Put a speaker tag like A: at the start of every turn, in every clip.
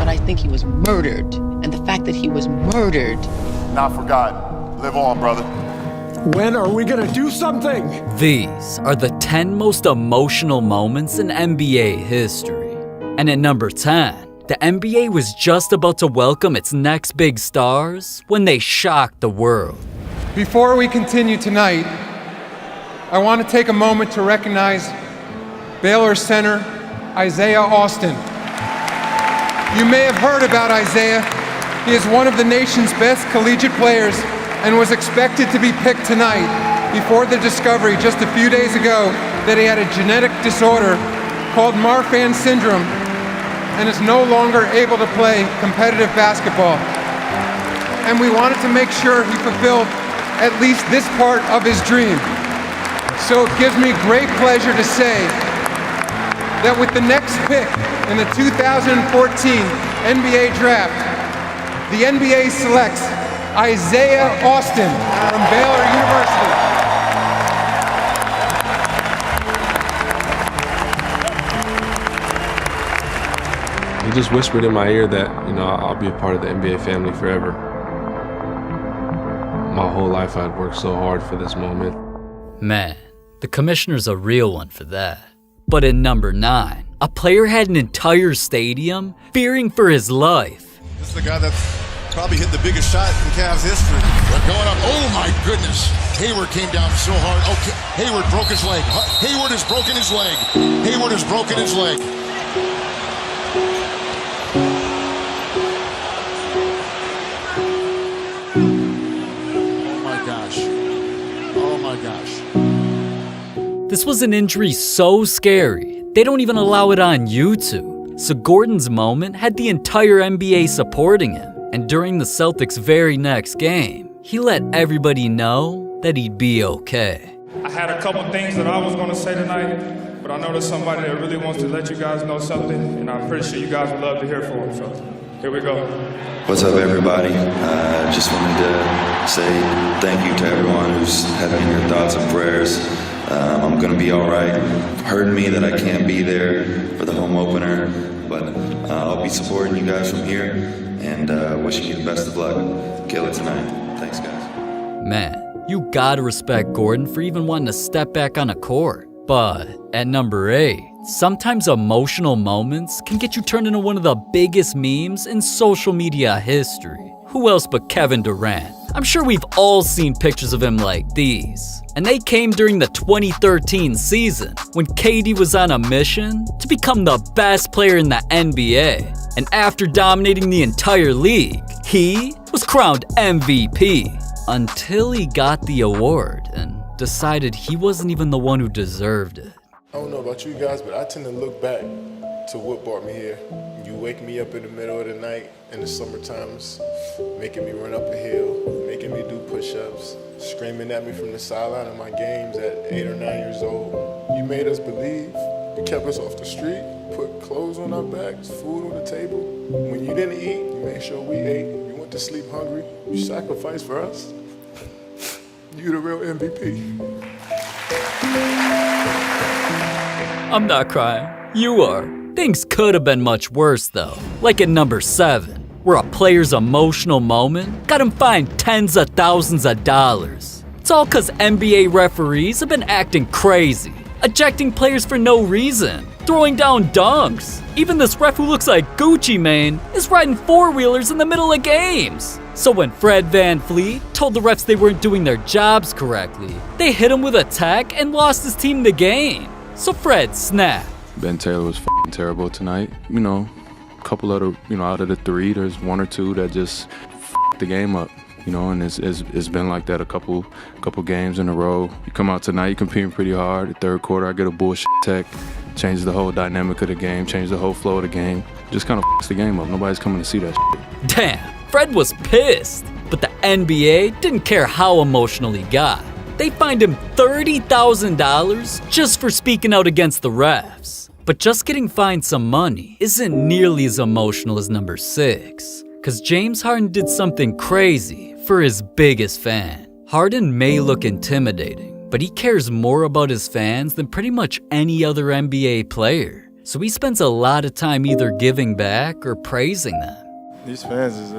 A: but I think he was murdered. And the fact that he was murdered...
B: Not forgotten. Live on, brother.
C: When are we gonna do something?
D: These are the 10 most emotional moments in NBA history. And at number 10, the NBA was just about to welcome its next big stars when they shocked the world.
E: Before we continue tonight, I want to take a moment to recognize Baylor center Isaiah Austin. You may have heard about Isaiah. He is one of the nation's best collegiate players and was expected to be picked tonight before the discovery just a few days ago that he had a genetic disorder called Marfan syndrome and is no longer able to play competitive basketball. And we wanted to make sure he fulfilled at least this part of his dream. So it gives me great pleasure to say that with the next pick in the 2014 NBA Draft, the NBA selects Isaiah Austin from Baylor University.
F: He just whispered in my ear that, I'll be a part of the NBA family forever. My whole life I'd worked so hard for this moment.
D: Man, the commissioner's a real one for that. But at number 9, a player had an entire stadium fearing for his life.
B: This is the guy that's probably hit the biggest shot in Cavs history. They're going up. Oh my goodness. Hayward came down so hard. Okay, Hayward broke his leg. Hayward has broken his leg. Hayward has broken his leg. Oh my gosh. Oh my gosh.
D: This was an injury so scary, they don't even allow it on YouTube. So Gordon's moment had the entire NBA supporting him. And during the Celtics' very next game, he let everybody know that he'd be okay.
G: I had a couple things that I was going to say tonight, but I know there's somebody that really wants to let you guys know something, and I'm pretty sure you guys would love to hear from him. So here we go.
H: What's up, everybody? Just wanted to say thank you to everyone who's had me in your thoughts and prayers. I'm going to be all right. Hurting me that I can't be there for the home opener, but I'll be supporting you guys from here and wishing you the best of luck. Kill it tonight. Thanks, guys.
D: Man, you gotta respect Gordon for even wanting to step back on a court. But at number 8, sometimes emotional moments can get you turned into one of the biggest memes in social media history. Who else but Kevin Durant? I'm sure we've all seen pictures of him like these. And they came during the 2013 season, when KD was on a mission to become the best player in the NBA. And after dominating the entire league, he was crowned MVP. Until he got the award and decided he wasn't even the one who deserved it.
I: I don't know about you guys, but I tend to look back to what brought me here. You wake me up in the middle of the night in the summer times, making me run up a hill, making me do push-ups, screaming at me from the sideline of my games at 8 or 9 years old. You made us believe. You kept us off the street, put clothes on our backs, food on the table. When you didn't eat, you made sure we ate. You went to sleep hungry. You sacrificed for us. You the real MVP.
D: I'm not crying. You are. Things could have been much worse though. Like at number 7, where a player's emotional moment got him fined tens of thousands of dollars. It's all cause NBA referees have been acting crazy, ejecting players for no reason, throwing down dunks. Even this ref who looks like Gucci Mane is riding four-wheelers in the middle of games. So when Fred VanVleet told the refs they weren't doing their jobs correctly, they hit him with a tech and lost his team the game. So Fred snapped.
F: Ben Taylor was f***ing terrible tonight. A couple of out of the 3, there's 1 or 2 that just f***ed the game up. And it's been like that a couple games in a row. You come out tonight, you're competing pretty hard. The third quarter, I get a bullshit tech, changes the whole dynamic of the game, changes the whole flow of the game. Just kind of f***s the game up. Nobody's coming to see that shit.
D: Damn, Fred was pissed. But the NBA didn't care how emotional he got. They fined him $30,000 just for speaking out against the refs. But just getting fined some money isn't nearly as emotional as number 6. Cause James Harden did something crazy for his biggest fan. Harden may look intimidating, but he cares more about his fans than pretty much any other NBA player. so he spends a lot of time either giving back or praising them.
J: These fans is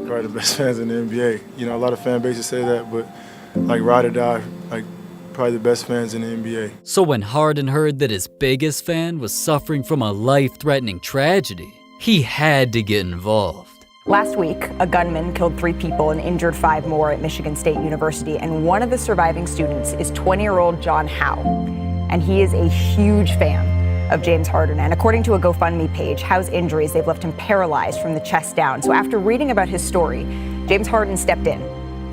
J: probably the best fans in the NBA. You know, a lot of fan bases say that, but like ride or die, like probably the best fans in the NBA.
D: So when Harden heard that his biggest fan was suffering from a life-threatening tragedy, he had to get involved.
K: Last week, a gunman killed 3 people and injured 5 more at Michigan State University, and one of the surviving students is 20-year-old John Howe, and he is a huge fan of James Harden. And according to a GoFundMe page, Howe's injuries, they've left him paralyzed from the chest down. So after reading about his story, James Harden stepped in.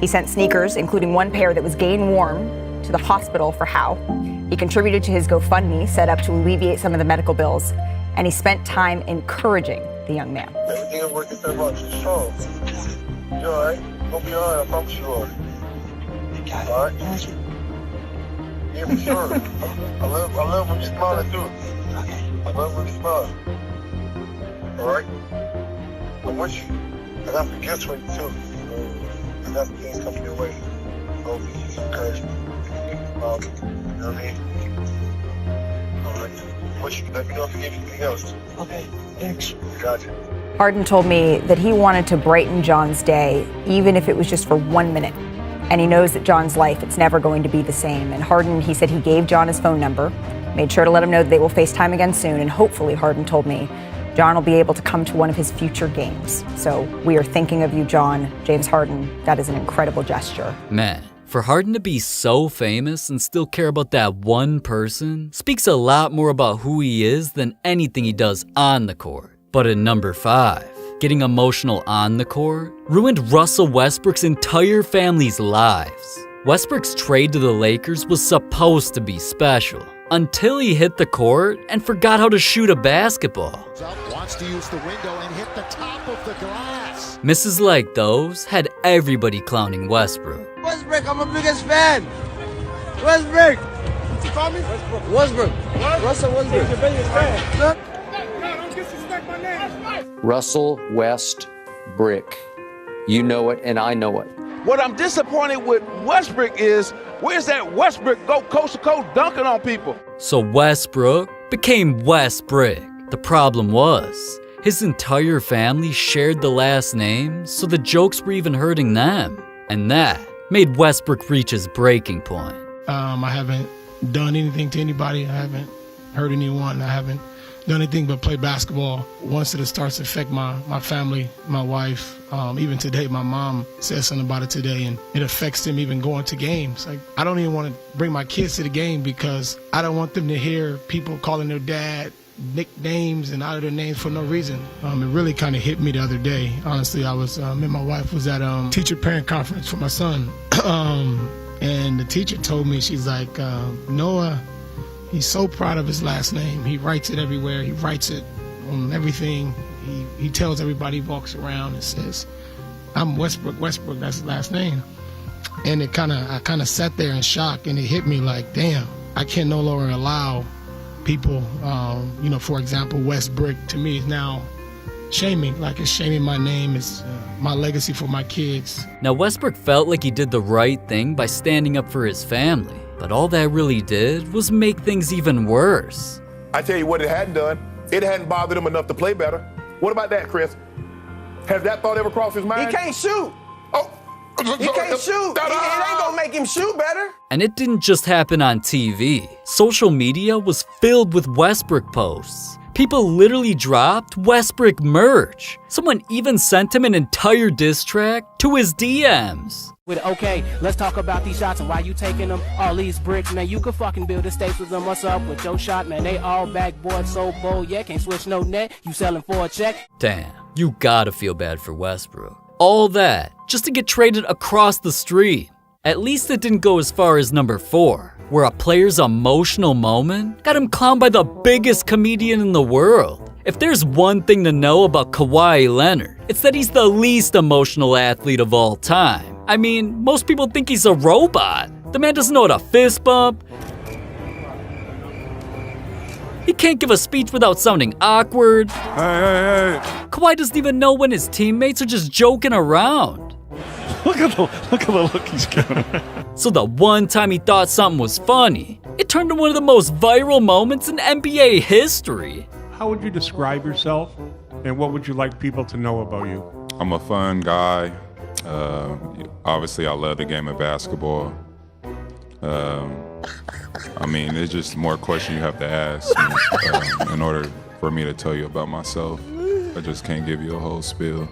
K: He sent sneakers, including one pair that was game worn, to the hospital for Howe. He contributed to his GoFundMe, set up to alleviate some of the medical bills, and he spent time encouraging the young man.
L: Everything is working so much. You're strong. You're all right. Hope you're all right. I promise you are. All right? Yeah, for sure. I love when you're smiling, too. I love when you're smiling. All right? I'm with you. I got some gifts for you, too. I got some things coming your way. Hope you need some encouragement. You know what I mean? All right. Wish you let me know if you need anything else. Okay, thanks. Gotcha.
K: Harden told me that he wanted to brighten John's day, even if it was just for 1 minute. And he knows that John's life, it's never going to be the same. And Harden, he said he gave John his phone number, made sure to let him know that they will FaceTime again soon. And hopefully, Harden told me, John will be able to come to one of his future games. So we are thinking of you, John. James Harden, that is an incredible gesture.
D: Man, for Harden to be so famous and still care about that one person speaks a lot more about who he is than anything he does on the court. But at number 5, getting emotional on the court ruined Russell Westbrook's entire family's lives. Westbrook's trade to the Lakers was supposed to be special until he hit the court and forgot how to shoot a basketball.
B: Wants to use the window and hit the top of the glass.
D: Misses like those had everybody clowning Westbrook.
L: Westbrook, I'm a biggest fan. Westbrook. What you call me? Westbrook. What? Russell Westbrook. He's your biggest fan. Look. No, don't disrespect my name.
M: Russell Westbrook. You know it, and I know it.
L: What I'm disappointed with Westbrook is, where's that Westbrook go coast to coast dunking on people?
D: So Westbrook became Westbrook. The problem was, his entire family shared the last name, so the jokes were even hurting them. And that made Westbrook reach his breaking point.
N: I haven't done anything to anybody. I haven't hurt anyone. I haven't done anything but play basketball. Once it starts to affect my family, my wife, even today, my mom said something about it today, and it affects them even going to games. Like, I don't even want to bring my kids to the game because I don't want them to hear people calling their dad nicknames and out of their names for no reason. It really kind of hit me the other day. Honestly, I was, me and my wife was at a teacher-parent conference for my son, and the teacher told me, she's like, Noah, he's so proud of his last name. He writes it everywhere. He writes it on everything. He tells everybody, he walks around and says, I'm Westbrook, that's his last name. And I kind of sat there in shock, and it hit me like, damn, I can no longer allow people, for example, Westbrook to me is now shaming, like it's shaming my name, it's my legacy for my kids.
D: Now Westbrook felt like he did the right thing by standing up for his family, but all that really did was make things even worse.
O: I tell you what it hadn't done, it hadn't bothered him enough to play better. What about that, Chris? Has that thought ever crossed his mind?
L: He can't shoot.
O: Oh.
L: He can't shoot. It ain't gonna make him shoot better.
D: And it didn't just happen on TV. Social media was filled with Westbrook posts. People literally dropped Westbrook merch. Someone even sent him an entire diss track to his DMs.
P: Okay, let's talk about these shots and why you taking them. All these bricks, man, you could fucking build a stage with them. What's up with your shot, man? They all backboard, so bold, yeah, can't switch no net. You selling for a check?
D: Damn, you gotta feel bad for Westbrook. All that just to get traded across the street. At least it didn't go as far as number 4, where a player's emotional moment got him clowned by the biggest comedian in the world. If there's one thing to know about Kawhi Leonard, it's that he's the least emotional athlete of all time. I mean, most people think he's a robot. The man doesn't know how to fist bump. He can't give a speech without sounding awkward.
J: Hey.
D: Kawhi doesn't even know when his teammates are just joking around.
J: Look at the look he's giving.
D: So the one time he thought something was funny, it turned to one of the most viral moments in NBA history.
C: how would you describe yourself, and what would you like people to know about you?
Q: I'm a fun guy. Obviously, I love the game of basketball. I mean, there's just more questions you have to ask in order for me to tell you about myself. I just can't give you a whole spiel.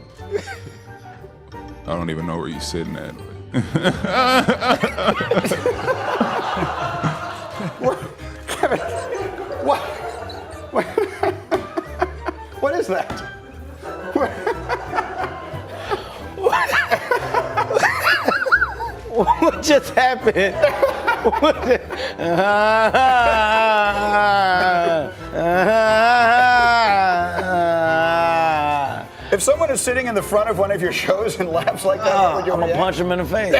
Q: I don't even know where you're sitting at.
R: Kevin, what is that? What just happened?
S: If someone is sitting in the front of one of your shows and laughs like that, what would you
R: I'm gonna punch him in the face.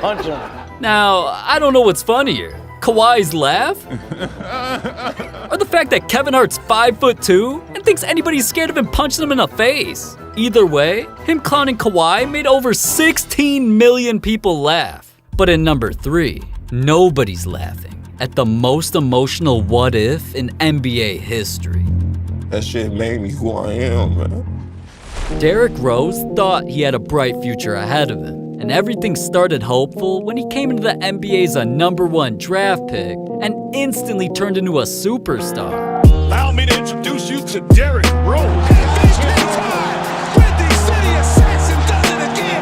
R: Punch him.
D: Now, I don't know what's funnier, Kawhi's laugh? Or the fact that Kevin Hart's 5'2" and thinks anybody's scared of him punching him in the face. Either way, him clowning Kawhi made over 16 million people laugh. But in number 3, nobody's laughing at the most emotional what if in NBA history.
I: That shit made me who I am, man.
D: Derrick Rose thought he had a bright future ahead of him, and everything started hopeful when he came into the NBA as a #1 draft pick and instantly turned into a superstar.
T: Allow me to introduce you to Derrick Rose.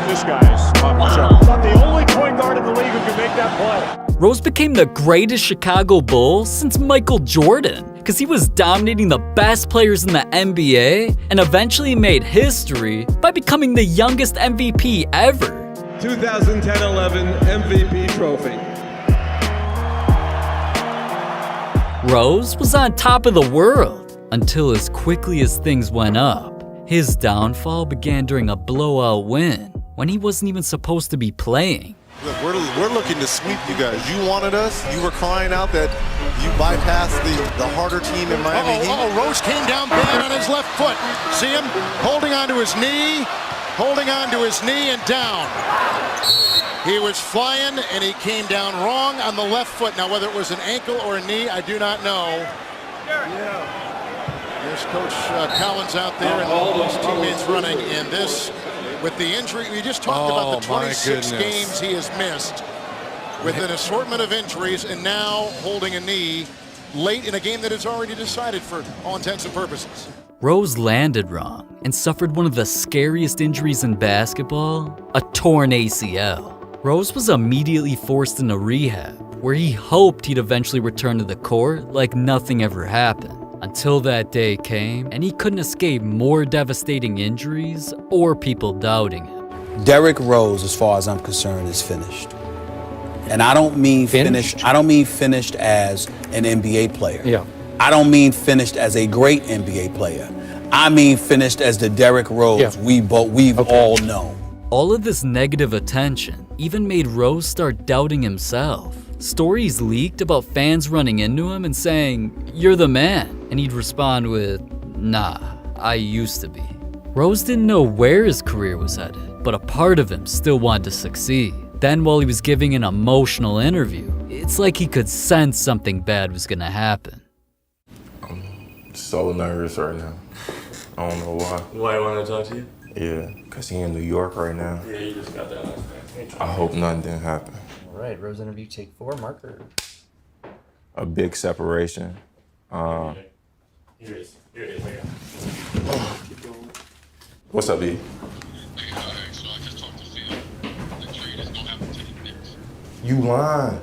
T: This guy is off the show. Not the only point guard in the league who can make that play.
D: Rose became the greatest Chicago Bull since Michael Jordan, because he was dominating the best players in the NBA and eventually made history by becoming the youngest MVP ever.
U: 2010-11 MVP trophy.
D: Rose was on top of the world until as quickly as things went up, his downfall began during a blowout win when he wasn't even supposed to be playing.
V: Look, we're looking to sweep you guys. You wanted us. You were crying out that you bypassed the harder team in Miami Heat.
B: Rose came down bad on his left foot. See him holding onto his knee and down. He was flying and he came down wrong on the left foot. Now whether it was an ankle or a knee, I do not know. There's Coach Collins out there and all his teammates running, and this with the injury, we just talked about the 26 games he has missed with an assortment of injuries, and now holding a knee late in a game that is already decided for all intents and purposes.
D: Rose landed wrong and suffered one of the scariest injuries in basketball, a torn ACL. Rose was immediately forced into rehab, where he hoped he'd eventually return to the court like nothing ever happened. Until that day came, and he couldn't escape more devastating injuries or people doubting him.
W: Derrick Rose, as far as I'm concerned, is finished. And I don't mean finished. I don't mean finished as an NBA player.
R: Yeah.
W: I don't mean finished as a great NBA player. I mean finished as the Derrick Rose we've all known.
D: All of this negative attention even made Rose start doubting himself. Stories leaked about fans running into him and saying, "You're the man," and he'd respond with, "Nah, I used to be." Rose didn't know where his career was headed, but a part of him still wanted to succeed. Then while he was giving an emotional interview, it's like he could sense something bad was gonna happen.
V: I'm so nervous right now. I don't know why.
X: Why you want to talk to you?
V: Yeah, because he's in New York right now.
X: Yeah, you just got that last night.
V: I hope nothing didn't happen.
Y: All right, Rose interview, take 4, marker.
V: A big separation.
X: Here it is.
V: What's up, B? You lying.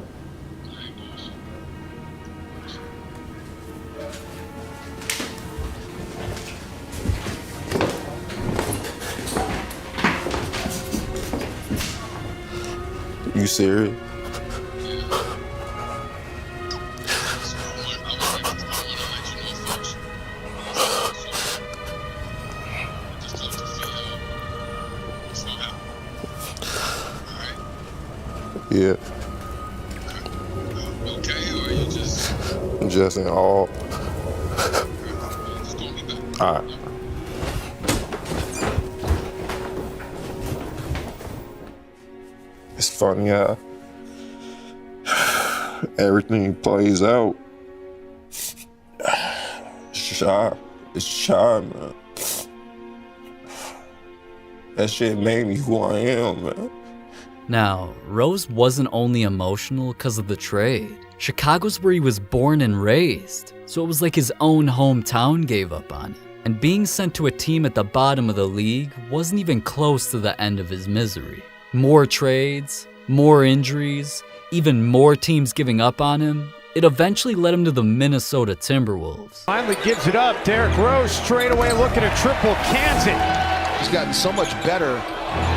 V: You serious? Yeah. Just in all. All right. It's funny how everything plays out.
A: shy. It's shy, man. That shit made me who I am, man.
D: Now, Rose wasn't only emotional because of the trade. Chicago's where he was born and raised, so it was like his own hometown gave up on him. And being sent to a team at the bottom of the league wasn't even close to the end of his misery. More trades, more injuries, even more teams giving up on him. It eventually led him to the Minnesota Timberwolves.
T: Finally gives it up. Derrick Rose straight away looking at triple, cans it.
B: He's gotten so much better.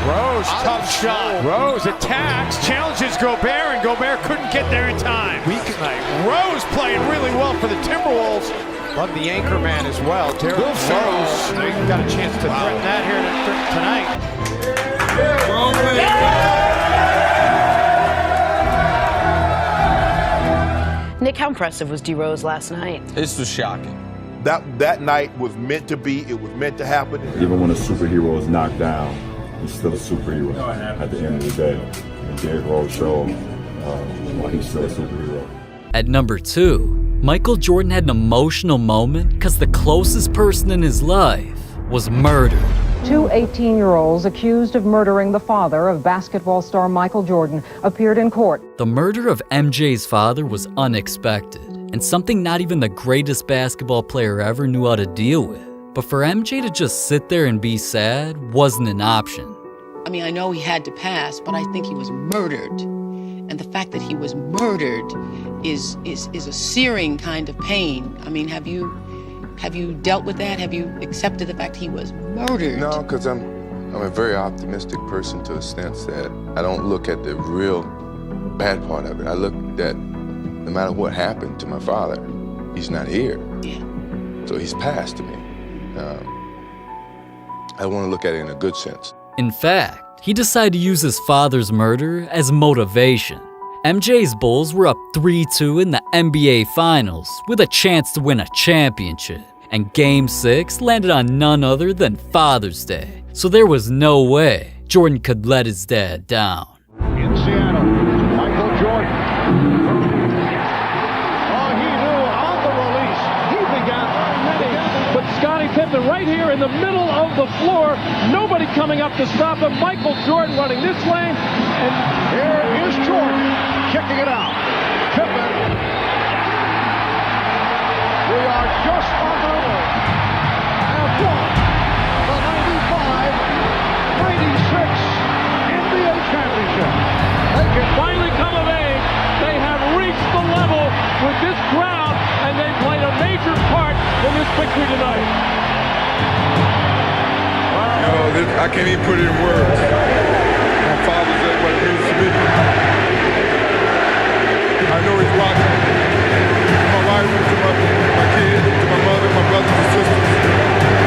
T: Rose, tough shot. Rose attacks, challenges Gobert, and Gobert couldn't get there in time. Weak night. Rose playing really well for the Timberwolves. Love the anchor man as well. Derrick Rose got a chance to threaten that here tonight.
E: Nick, how impressive was D. Rose last night?
M: This was shocking.
O: That night was meant to be. It was meant to happen.
U: Even when a superhero is knocked down, he's still a superhero at the end of the day. And Derrick Rose showed why he's still a superhero.
D: At number 2, Michael Jordan had an emotional moment because the closest person in his life was murdered.
F: 2 18-year-olds accused of murdering the father of basketball star Michael Jordan appeared in court.
D: The murder of MJ's father was unexpected, and something not even the greatest basketball player ever knew how to deal with. But for MJ to just sit there and be sad wasn't an option.
E: I mean, I know he had to pass, but I think he was murdered. And the fact that he was murdered is a searing kind of pain. I mean, have you dealt with that? Have you accepted the fact he was murdered?
A: No, because I'm a very optimistic person to a sense that I don't look at the real bad part of it. I look at no matter what happened to my father, he's not here.
E: Yeah.
A: So he's passed to me. I want to look at it in a good sense.
D: In fact, he decided to use his father's murder as motivation. MJ's Bulls were up 3-2 in the NBA Finals with a chance to win a championship. And Game 6 landed on none other than Father's Day. So there was no way Jordan could let his dad down.
T: In Seattle, Michael Jordan. Oh, he knew on the release. He began but Scottie Pippen right here in the middle of the floor. Nobody coming up to stop him. Michael Jordan running this lane. And here is Jordan kicking it out. Pippen. We are just on the road. Have won the 95-96 NBA championship. They can finally come of age. They have reached the level with this crowd, and they played a major part in this victory tonight.
U: I can't even put it in words. My Father's Day, what it means to me. I know he's watching. To my wife, to my kids, to my mother, my brothers and sisters.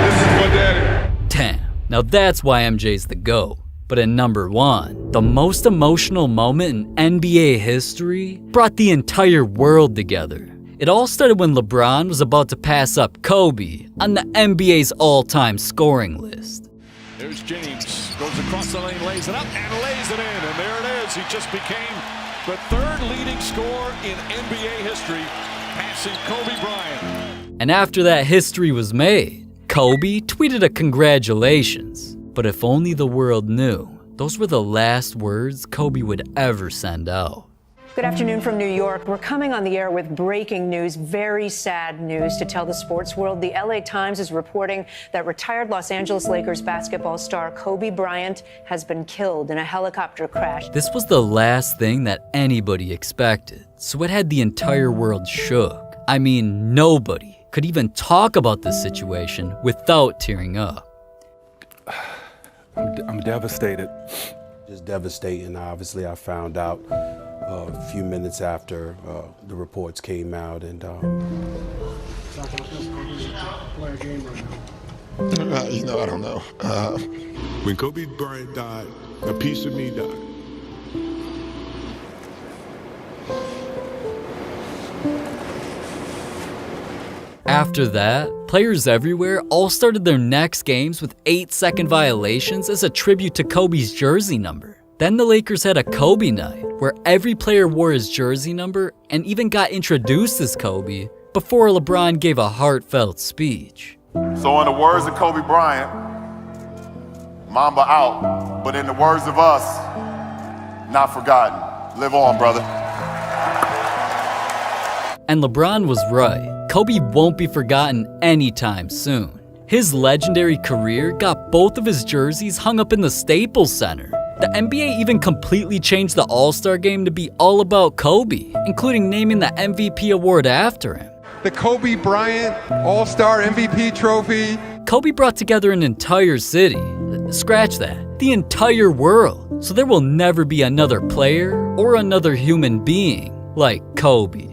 U: This is for Daddy.
D: Damn, now that's why MJ's the GOAT. But at number 1, the most emotional moment in NBA history brought the entire world together. It all started when LeBron was about to pass up Kobe on the NBA's all-time scoring list.
T: There's James, goes across the lane, lays it up, and lays it in. And there it is. He just became the third leading scorer in NBA history, passing Kobe Bryant.
D: And after that history was made, Kobe tweeted a congratulations. But if only the world knew, those were the last words Kobe would ever send out.
G: Good afternoon from New York. We're coming on the air with breaking news, very sad news to tell the sports world. The LA Times is reporting that retired Los Angeles Lakers basketball star Kobe Bryant has been killed in a helicopter crash.
D: This was the last thing that anybody expected, so it had the entire world shook. I mean, nobody could even talk about this situation without tearing up.
W: I'm devastated. Just devastating. Obviously, I found out a few minutes after the reports came out, and
A: I don't know.
U: When Kobe Bryant died, a piece of me died.
D: After that, players everywhere all started their next games with 8-second violations as a tribute to Kobe's jersey number. Then the Lakers had a Kobe night, where every player wore his jersey number and even got introduced as Kobe before LeBron gave a heartfelt speech.
H: So in the words of Kobe Bryant, Mamba out, but in the words of us, not forgotten. Live on, brother.
D: And LeBron was right. Kobe won't be forgotten anytime soon. His legendary career got both of his jerseys hung up in the Staples Center. The NBA even completely changed the All-Star game to be all about Kobe, including naming the MVP award after him.
K: The Kobe Bryant All-Star MVP trophy.
D: Kobe brought together an entire city. Scratch that. The entire world. So there will never be another player or another human being like Kobe.